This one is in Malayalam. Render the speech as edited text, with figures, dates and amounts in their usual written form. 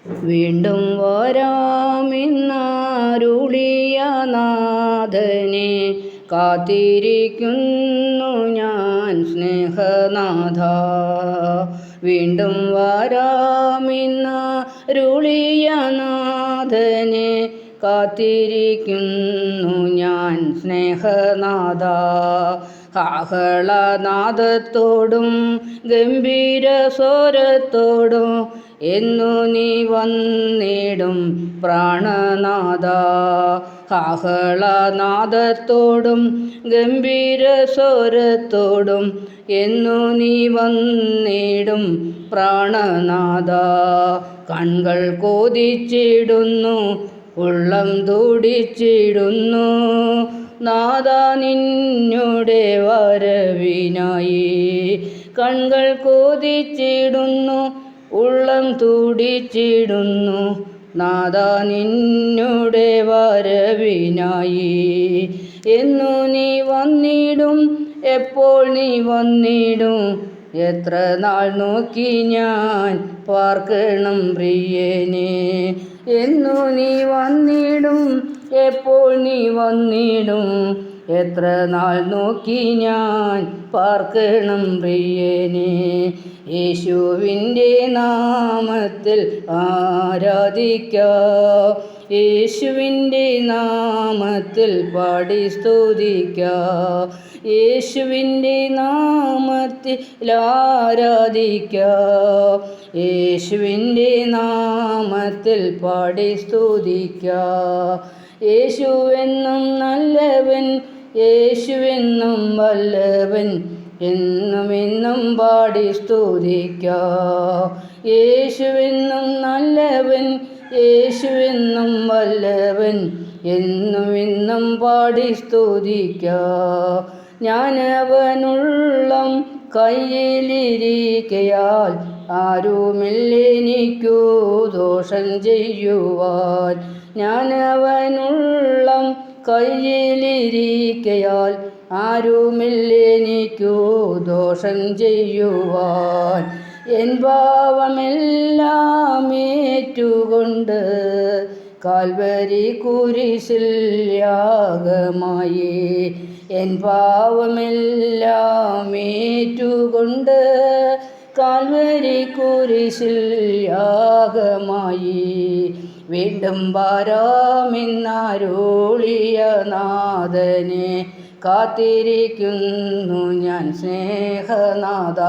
വീണ്ടും വരാമെന്നരുളിയ നാഥനെ കാത്തിരിക്കുന്നു ഞാൻ സ്നേഹനാഥ. വീണ്ടും വരാമെന്നരുളിയ നാഥനെ കാത്തിരിക്കുന്നു ഞാൻ സ്നേഹനാഥ. ആഹളനാദത്തോടും ഗംഭീര സ്വരത്തോടും എന്നു നീ വന്നിടും പ്രാണനാഥ. ആഹളനാദത്തോടും ഗംഭീര സ്വരത്തോടും എന്നു നീ വന്നിടും പ്രാണനാഥ. കൺകൾ കൊതിച്ചിടുന്നു, ഉള്ളം തുടിച്ചിടുന്നു നാഥ നിന്നുടെ വരവിനായി. കൺകൾ കൊതിച്ചിടുന്നു, ഉള്ളം തുടിച്ചിടുന്നു നാഥ നിന്നുടെ വരവിനായി. എന്നു നീ വന്നിടും, എപ്പോൾ നീ വന്നിടും, എത്ര നാൾ നോക്കി ഞാൻ പാർക്കണം പ്രിയനെ. എന്നു നീ വന്നിടും, എപ്പോൾ നീ വന്നിടും, എത്ര നാൾ നോക്കി ഞാൻ പാർക്കണം പ്രിയനെ. യേശുവിൻ്റെ നാമത്തിൽ ആരാധിക്കാം, യേശുവിൻ്റെ നാമത്തിൽ പാടി സ്തുതിക്കാം, യേശുവിൻ്റെ നാമത്തിൽ ആരാധിക്കാം, യേശുവിൻ്റെ നാമത്തിൽ പാടി സ്തുതിക്കാം. യേശുവെന്നും നല്ലവൻ, യേശുവെന്നും വല്ലവൻ, എന്നും എന്നും പാടി സ്തുതിക്കാം. യേശുവെന്നും നല്ലവൻ, യേശുവെന്നും വല്ലവൻ, എന്നും എന്നും പാടി സ്തുതിക്കാം. ഞാനവനുള്ളം കയ്യിലിരിക്കയാൽ ആരുമില്ലെനിക്കു ദോഷം ചെയ്യുവാൻ. ഞാനവനുള്ളം കയ്യിലിരിക്കയാൽ ആരുമില്ലെനിക്കു ദോഷം ചെയ്യുവാൻ. എൻ പാവമെല്ലാം ഏറ്റുകൊണ്ട് കാൽവരി കുരിശിൽ യാഗമായി. എൻ പാവമെല്ലാം ഏറ്റുകൊണ്ട് കാൽവരി കുരിശിൽ യാഗമായി. വീണ്ടും വരാമെന്നരുളിയ നാഥനെ കാത്തിരിക്കുന്നു ഞാൻ സ്നേഹനാഥ.